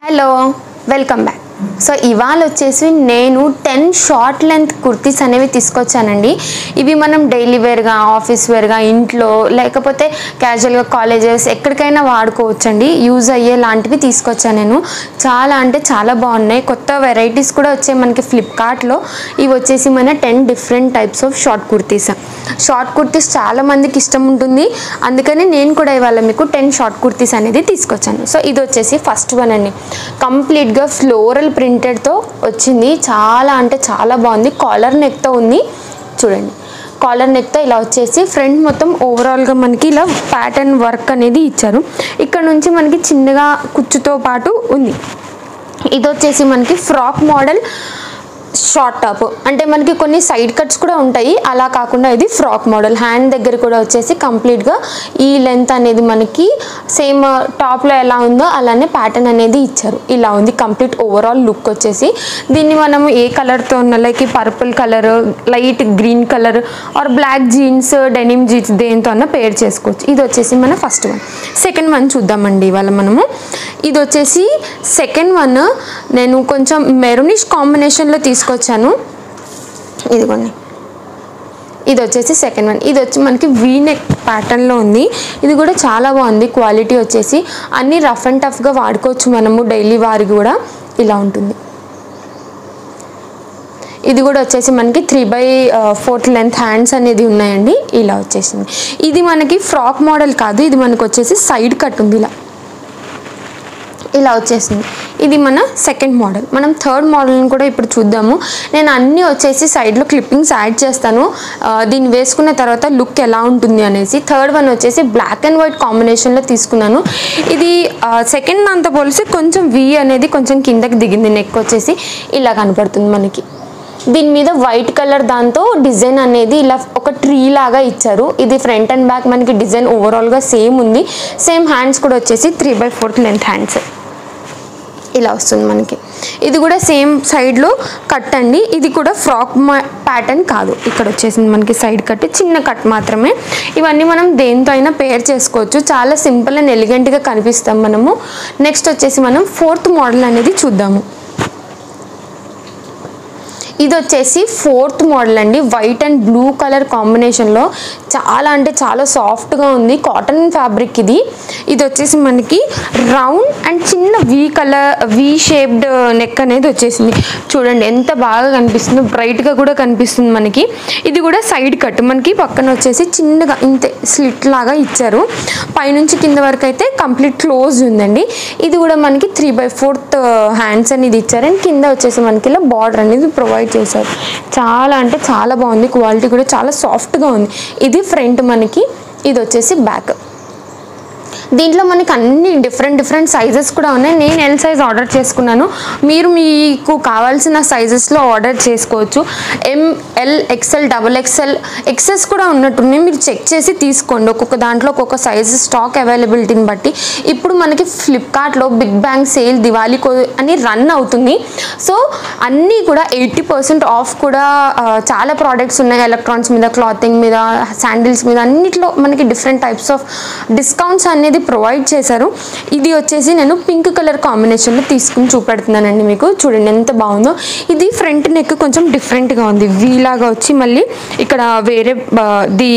Hello welcome back. So ఇవాళ వచ్చేసి నేను 10 షార్ట్ లెంత్ కుర్తీస్ అనేవి తీసుకొచ్చానండి. ఇవి మనం డైలీ వేర్గా, ఆఫీస్ వేర్గా, ఇంట్లో లేకపోతే క్యాజువల్గా కాలేజెస్ ఎక్కడికైనా వాడుకోవచ్చండి. యూజ్ అయ్యే లాంటివి తీసుకొచ్చాను నేను. చాలా అంటే చాలా బాగున్నాయి. కొత్త వెరైటీస్ కూడా వచ్చాయి మనకి ఫ్లిప్కార్ట్లో. ఇవి వచ్చేసి మన 10 different types of short kurtis. Short kurtis చాలా మందికి ఇష్టం ఉంటుంది, అందుకని నేను కూడా ఇవాళ మీకు 10 షార్ట్ కుర్తీస్ అనేది తీసుకొచ్చాను. సో ఇది వచ్చేసి ఫస్ట్ వన్ అండి. కంప్లీట్గా ఫ్లోరల్ ప్రింటెడ్తో వచ్చింది. చాలా అంటే చాలా బాగుంది. కాలర్ నెక్తో ఉంది చూడండి. కాలర్ నెక్తో ఇలా వచ్చేసి ఫ్రంట్ మొత్తం ఓవరాల్గా మనకి ఇలా ప్యాటర్న్ వర్క్ అనేది ఇచ్చారు. ఇక్కడ నుంచి మనకి చిన్నగా కుచ్చుతో పాటు ఉంది. ఇది వచ్చేసి మనకి ఫ్రాక్ మోడల్ షార్ట్ టాప్, అంటే మనకి కొన్ని సైడ్ కట్స్ కూడా ఉంటాయి, అలా కాకుండా ఇది ఫ్రాక్ మోడల్. హ్యాండ్ దగ్గర కూడా వచ్చేసి కంప్లీట్గా ఈ లెంత్ అనేది మనకి సేమ్ టాప్లో ఎలా ఉందో అలానే ప్యాటర్న్ అనేది ఇచ్చారు. ఇలా ఉంది కంప్లీట్ ఓవరాల్ లుక్ వచ్చేసి. దీన్ని మనం ఏ కలర్తో ఉన్న like purple colour, light green colour or black jeans, denim jeans దేంతో అన్న పేర్ చేసుకోవచ్చు. ఇది వచ్చేసి మన ఫస్ట్ వన్. సెకండ్ వన్ చూద్దామండి ఇవాళ మనము. ఇది వచ్చేసి సెకండ్ వన్ నేను కొంచెం మెరూనిష్ కాంబినేషన్లో తీసుకొచ్చాను. ఇదిగోండి, ఇది వచ్చేసి సెకండ్ వన్. ఇది వచ్చి మనకి వీ నెక్ ప్యాటర్న్లో ఉంది. ఇది కూడా చాలా బాగుంది. క్వాలిటీ వచ్చేసి అన్నీ రఫ్ అండ్ టఫ్గా వాడుకోవచ్చు మనము డైలీ వారికి కూడా. ఇలా ఉంటుంది. ఇది కూడా వచ్చేసి మనకి 3/4 లెంత్ హ్యాండ్స్ అనేది ఉన్నాయండి. ఇలా వచ్చేసింది. ఇది మనకి ఫ్రాక్ మోడల్ కాదు, ఇది మనకు వచ్చేసి సైడ్ కట్ ఉంది. ఇలా వచ్చేసింది. ఇది మన సెకండ్ మోడల్. మనం థర్డ్ మోడల్ని కూడా ఇప్పుడు చూద్దాము. నేను అన్నీ వచ్చేసి సైడ్లో క్లిప్పింగ్స్ యాడ్ చేస్తాను, దీన్ని వేసుకున్న తర్వాత లుక్ ఎలా ఉంటుంది అనేసి. థర్డ్ వన్ వచ్చేసి బ్లాక్ అండ్ వైట్ కాంబినేషన్లో తీసుకున్నాను. ఇది సెకండ్ దాంతో పోలిసి కొంచెం వీ అనేది కొంచెం కిందకి దిగింది. నెక్ వచ్చేసి ఇలా కనపడుతుంది మనకి. దీని మీద వైట్ కలర్ దాంతో డిజైన్ అనేది ఇలా ఒక ట్రీ లాగా ఇచ్చారు. ఇది ఫ్రంట్ అండ్ బ్యాక్ మనకి డిజైన్ ఓవరాల్గా సేమ్ ఉంది. సేమ్ హ్యాండ్స్ కూడా వచ్చేసి 3/4 లెంత్ హ్యాండ్స్ ఇలా వస్తుంది మనకి. ఇది కూడా సేమ్ సైడ్లో కట్ అండి. ఇది కూడా ఫ్రాక్ ప్యాటర్న్ కాదు. ఇక్కడ వచ్చేసింది మనకి సైడ్ కట్, చిన్న కట్ మాత్రమే. ఇవన్నీ మనం దేంతో అయినా పేర్ చేసుకోవచ్చు. చాలా సింపుల్ అండ్ ఎలిగెంట్గా కనిపిస్తాం మనము. నెక్స్ట్ వచ్చేసి మనం ఫోర్త్ మోడల్ అనేది చూద్దాము. ఇది వచ్చేసి ఫోర్త్ మోడల్ అండి. వైట్ అండ్ బ్లూ కలర్ కాంబినేషన్లో చాలా అంటే చాలా సాఫ్ట్గా ఉంది. కాటన్ ఫ్యాబ్రిక్ ఇది. ఇది వచ్చేసి మనకి రౌండ్ అండ్ చిన్న వీ షేప్డ్ నెక్ అనేది వచ్చేసింది. చూడండి ఎంత బాగా కనిపిస్తుందో, బ్రైట్గా కూడా కనిపిస్తుంది మనకి. ఇది కూడా సైడ్ కట్ మనకి పక్కన వచ్చేసి చిన్నగా ఇంతే స్లిట్ లాగా ఇచ్చారు. పైనుంచి కింద వరకు అయితే కంప్లీట్ క్లోజ్ ఉందండి. ఇది కూడా మనకి 3/4 హ్యాండ్స్ అనేది ఇచ్చారు. అండ్ కింద వచ్చేసి మనకి ఇలా బార్డర్ అనేది ప్రొవైడ్ చేశారు. చాలా అంటే చాలా బాగుంది. క్వాలిటీ కూడా చాలా సాఫ్ట్గా ఉంది. ఇది ఫ్రంట్ మనకి, ఇది వచ్చేసి బ్యాక్. దీంట్లో మనకి అన్ని డిఫరెంట్ సైజెస్ కూడా ఉన్నాయి. నేను ఎల్ సైజ్ ఆర్డర్ చేసుకున్నాను. మీరు మీకు కావాల్సిన సైజెస్లో ఆర్డర్ చేసుకోవచ్చు. ML, XL, XXL, XS కూడా ఉన్నట్టున్నాయి. మీరు చెక్ చేసి తీసుకోండి. ఒక్కొక్క దాంట్లో ఒక్కొక్క సైజ్ స్టాక్ అవైలబిలిటీని బట్టి. ఇప్పుడు మనకి ఫ్లిప్కార్ట్లో బిగ్ బ్యాంగ్ సేల్ దివాళీ అని రన్ అవుతుంది. సో అన్నీ కూడా 80% ఆఫ్ కూడా చాలా ప్రోడక్ట్స్ ఉన్నాయి. ఎలక్ట్రానిక్స్ మీద, క్లాతింగ్ మీద, శాండిల్స్ మీద అన్నిట్లో మనకి డిఫరెంట్ టైప్స్ ఆఫ్ డిస్కౌంట్స్ అనేది ప్రొవైడ్ చేశారు. ఇది వచ్చేసి నేను పింక్ కలర్ కాంబినేషన్లో తీసుకుని చూపెడుతున్నానండి మీకు. చూడండి ఎంత బాగుందో. ఇది ఫ్రంట్ నెక్ కొంచెం డిఫరెంట్గా ఉంది. వీలాగా వచ్చి మళ్ళీ ఇక్కడ వేరే ది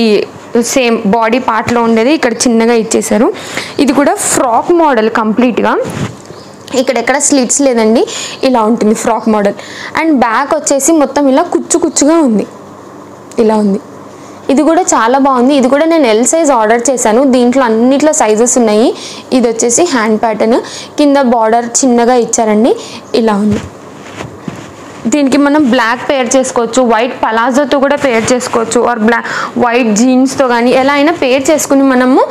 సేమ్ బాడీ పార్ట్లో ఉండేది ఇక్కడ చిన్నగా ఇచ్చేశారు. ఇది కూడా ఫ్రాక్ మోడల్ కంప్లీట్గా. ఇక్కడెక్కడ స్లిట్స్ లేదండి, ఇలా ఉంటుంది ఫ్రాక్ మోడల్. అండ్ బ్యాక్ వచ్చేసి మొత్తం ఇలా కుచ్చుగా ఉంది. ఇలా ఉంది. ఇది కూడా చాలా బాగుంది. ఇది కూడా నేను ఎల్ సైజ్ ఆర్డర్ చేశాను. దీంట్లో అన్నిట్లో సైజెస్ ఉన్నాయి. ఇది వచ్చేసి హ్యాండ్ ప్యాటర్న్, కింద బార్డర్ చిన్నగా ఇచ్చారండి. ఇలా ఉంది. దీనికి మనం బ్లాక్ పేర్ చేసుకోవచ్చు, వైట్ పలాజోతో కూడా పేర్ చేసుకోవచ్చు, ఆర్ వైట్ జీన్స్తో కానీ ఎలా అయినా పేర్ చేసుకుని మనము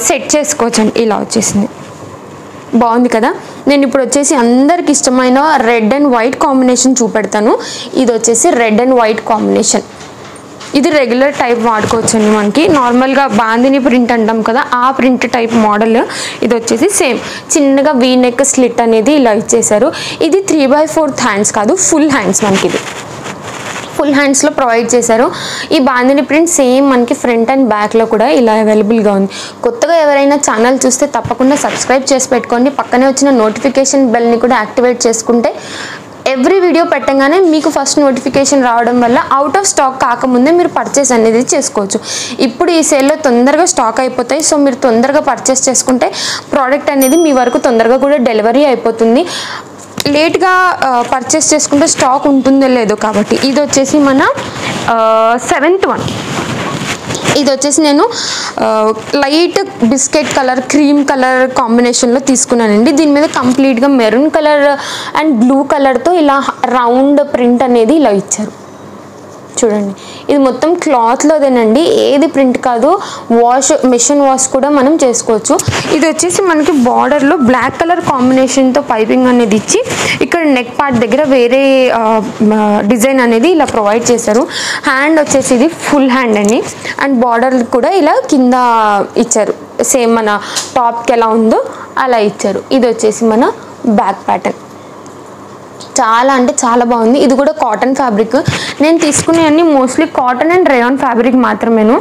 సెట్ చేసుకోవచ్చు అండి. ఇలా వచ్చేసింది. బాగుంది కదా. నేను ఇప్పుడు వచ్చేసి అందరికి ఇష్టమైన రెడ్ అండ్ వైట్ కాంబినేషన్ చూపెడతాను. ఇది వచ్చేసి రెడ్ అండ్ వైట్ కాంబినేషన్. ఇది రెగ్యులర్ టైప్ వాడుకోవచ్చండి. మనకి నార్మల్గా బాందిని ప్రింట్ అంటాం కదా, ఆ ప్రింట్ టైప్ మోడల్. ఇది వచ్చేసి సేమ్ చిన్నగా వీ నెక్ స్లిట్ అనేది ఇలా ఇచ్చేసారు. ఇది 3/4 హ్యాండ్స్ కాదు, ఫుల్ హ్యాండ్స్ మనకి. ఇది ఫుల్ హ్యాండ్స్లో ప్రొవైడ్ చేశారు. ఈ బాందిని ప్రింట్ సేమ్ మనకి ఫ్రంట్ అండ్ బ్యాక్లో కూడా ఇలా అవైలబుల్గా ఉంది. కొత్తగా ఎవరైనా ఛానల్ చూస్తే తప్పకుండా సబ్స్క్రైబ్ చేసి పెట్టుకోండి. పక్కనే వచ్చిన నోటిఫికేషన్ బెల్ని కూడా యాక్టివేట్ చేసుకుంటే ఎవ్రీ వీడియో పెట్టగానే మీకు ఫస్ట్ నోటిఫికేషన్ రావడం వల్ల అవుట్ ఆఫ్ స్టాక్ కాకముందే మీరు పర్చేస్ అనేది చేసుకోవచ్చు. ఇప్పుడు ఈ సేల్లో తొందరగా స్టాక్ అయిపోతాయి. సో మీరు తొందరగా పర్చేస్ చేసుకుంటే ప్రోడక్ట్ అనేది మీ వరకు తొందరగా కూడా డెలివరీ అయిపోతుంది. లేట్గా పర్చేస్ చేసుకుంటే స్టాక్ ఉంటుందో లేదో కాబట్టి. ఇది వచ్చేసి మన 7th వన్. ఇది వచ్చేసి నేను light biscuit colour cream colour కాంబినేషన్లో తీసుకున్నానండి. దీని మీద కంప్లీట్గా మెరూన్ కలర్ అండ్ బ్లూ కలర్తో ఇలా రౌండ్ ప్రింట్ అనేది ఇలా ఇచ్చారు. చూడండి, ఇది మొత్తం క్లాత్లోదేనండి, ఏది ప్రింట్ కాదు. మిషన్ వాష్ కూడా మనం చేసుకోవచ్చు. ఇది వచ్చేసి మనకి బార్డర్లో బ్లాక్ కలర్ కాంబినేషన్తో పైపింగ్ అనేది ఇచ్చి ఇక్కడ నెక్ పార్ట్ దగ్గర వేరే డిజైన్ అనేది ఇలా ప్రొవైడ్ చేశారు. హ్యాండ్ వచ్చేసి ఇది ఫుల్ హ్యాండ్ అండి. అండ్ బార్డర్ కూడా ఇలా కింద ఇచ్చారు, సేమ్ మన టాప్కి ఎలా ఉందో అలా ఇచ్చారు. ఇది వచ్చేసి మన బ్యాక్ ప్యాటర్న్. చాలా అంటే చాలా బాగుంది. ఇది కూడా కాటన్ ఫ్యాబ్రిక్. నేను తీసుకునేవన్నీ mostly cotton and rayon fabric మాత్రమేను,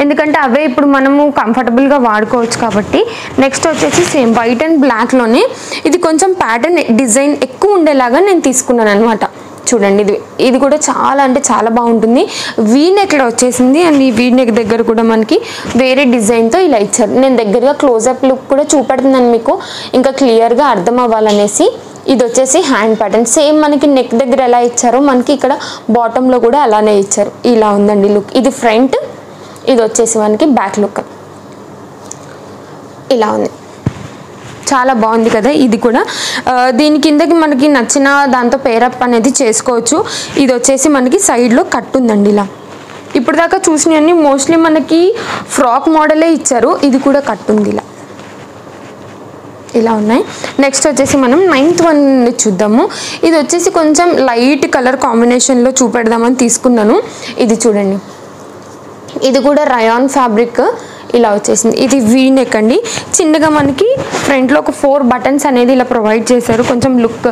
ఎందుకంటే అవే ఇప్పుడు మనము కంఫర్టబుల్గా వాడుకోవచ్చు కాబట్టి. నెక్స్ట్ వచ్చేసి సేమ్ వైట్ అండ్ బ్లాక్లోనే ఇది కొంచెం ప్యాటర్న్ డిజైన్ ఎక్కువ ఉండేలాగా నేను తీసుకున్నాను అనమాట. చూడండి, ఇది కూడా చాలా అంటే చాలా బాగుంటుంది. వీ నెక్లో వచ్చేసింది. అండ్ ఈ వీ నెక్ దగ్గర కూడా మనకి వేరే డిజైన్తో ఇలా ఇచ్చారు. నేను దగ్గరగా క్లోజప్ లుక్ కూడా చూపెడుతున్నాను మీకు ఇంకా క్లియర్గా అర్థం అవ్వాలనేసి. ఇది వచ్చేసి హ్యాండ్ ప్యాటర్న్. సేమ్ మనకి నెక్ దగ్గర ఎలా ఇచ్చారో మనకి ఇక్కడ బాటంలో కూడా అలానే ఇచ్చారు. ఇలా ఉందండి లుక్. ఇది ఫ్రంట్, ఇది వచ్చేసి మనకి బ్యాక్ లుక్. ఇలా ఉంది, చాలా బాగుంది కదా. ఇది కూడా దీని కిందకి మనకి నచ్చిన దాంతో పేరప్ అనేది చేసుకోవచ్చు. ఇది వచ్చేసి మనకి సైడ్లో కట్ ఉందండి ఇలా. ఇప్పుడు దాకా చూసినవన్నీ మోస్ట్లీ మనకి ఫ్రాక్ మోడలే ఇచ్చారు. ఇది కూడా కట్ ఉంది ఇలా. ఇలా ఉన్నాయి. నెక్స్ట్ వచ్చేసి మనం 9th వన్ చూద్దాము. ఇది వచ్చేసి కొంచెం లైట్ కలర్ కాంబినేషన్లో చూపెడదామని తీసుకున్నాను. ఇది చూడండి, ఇది కూడా రయాన్ ఫ్యాబ్రిక్ ఇలా వచ్చేసింది. ఇది వీ నెక్ అండి. చిన్నగా మనకి ఫ్రంట్లో ఒక 4 బటన్స్ అనేది ఇలా ప్రొవైడ్ చేశారు, కొంచెం లుక్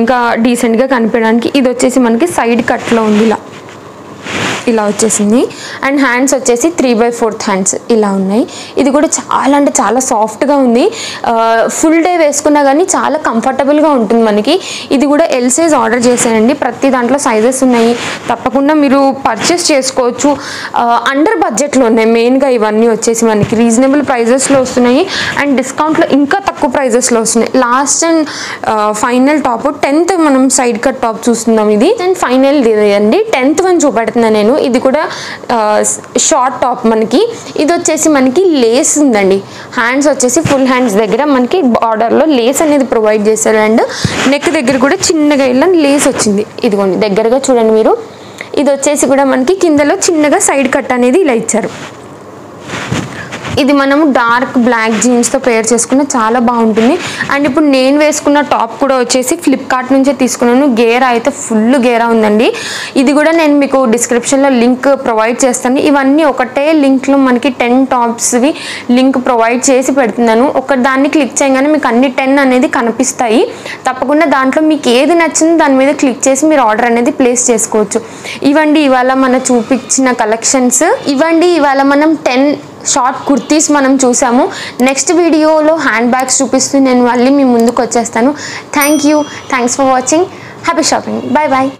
ఇంకా డీసెంట్గా కనిపించడానికి. ఇది వచ్చేసి మనకి సైడ్ కట్లో ఉంది ఇలా వచ్చేసింది. అండ్ హ్యాండ్స్ వచ్చేసి 3/4 హ్యాండ్స్ ఇలా ఉన్నాయి. ఇది కూడా చాలా అంటే చాలా సాఫ్ట్గా ఉంది. ఫుల్ డే వేసుకున్నా కానీ చాలా కంఫర్టబుల్గా ఉంటుంది మనకి. ఇది కూడా ఎల్ సైజ్ ఆర్డర్ చేశానండి. ప్రతి దాంట్లో సైజెస్ ఉన్నాయి, తప్పకుండా మీరు పర్చేస్ చేసుకోవచ్చు. అండర్ బడ్జెట్లో ఉన్నాయి మెయిన్గా. ఇవన్నీ వచ్చేసి మనకి రీజనబుల్ ప్రైజెస్లో వస్తున్నాయి అండ్ డిస్కౌంట్లో ఇంకా తక్కువ ప్రైజెస్లో వస్తున్నాయి. Last and final top 10th మనం సైడ్ కట్ టాప్ చూస్తున్నాం. ఇది అండ్ ఫైనల్ అండి 10th వన్ చూపెడుతున్నాను నేను. ఇది కూడా షార్ట్ టాప్ మనకి. ఇది వచ్చేసి మనకి లేస్ ఉందండి. హ్యాండ్స్ వచ్చేసి ఫుల్ హ్యాండ్స్ దగ్గర మనకి బార్డర్లో లేస్ అనేది ప్రొవైడ్ చేశారు. అండ్ నెక్ దగ్గర కూడా చిన్నగా ఇలా లేస్ వచ్చింది. ఇదిగోండి దగ్గరగా చూడండి మీరు. ఇది వచ్చేసి కూడా మనకి కిందలో చిన్నగా సైడ్ కట్ అనేది ఇలా ఇచ్చారు. ఇది మనము డార్క్ బ్లాక్ జీన్స్తో పేర్ చేసుకున్న చాలా బాగుంటుంది. అండ్ ఇప్పుడు నేను వేసుకున్న టాప్ కూడా వచ్చేసి ఫ్లిప్కార్ట్ నుంచే తీసుకున్నాను. గేరా అయితే ఫుల్ గేరా ఉందండి. ఇది కూడా నేను మీకు డిస్క్రిప్షన్లో లింక్ ప్రొవైడ్ చేస్తాను. ఇవన్నీ ఒకటే లింక్లో మనకి 10 టాప్స్వి లింక్ ప్రొవైడ్ చేసి పెడుతున్నాను. ఒక దాన్ని క్లిక్ చేయగానే మీకు అన్ని 10 అనేది కనిపిస్తాయి. తప్పకుండా దాంట్లో మీకు ఏది నచ్చిందో దాని మీద క్లిక్ చేసి మీరు ఆర్డర్ అనేది ప్లేస్ చేసుకోవచ్చు. ఇవండి ఇవాళ మన చూపించిన కలెక్షన్స్. ఇవండి ఇవాళ మనం 10 షార్ట్ కుర్తీస్ మనం చూసాము. నెక్స్ట్ వీడియోలో హ్యాండ్ బ్యాగ్స్ చూపిస్తూ నేను మళ్ళీ మీ ముందుకు వచ్చేస్తాను. Thanks for watching. Happy shopping. Bye bye.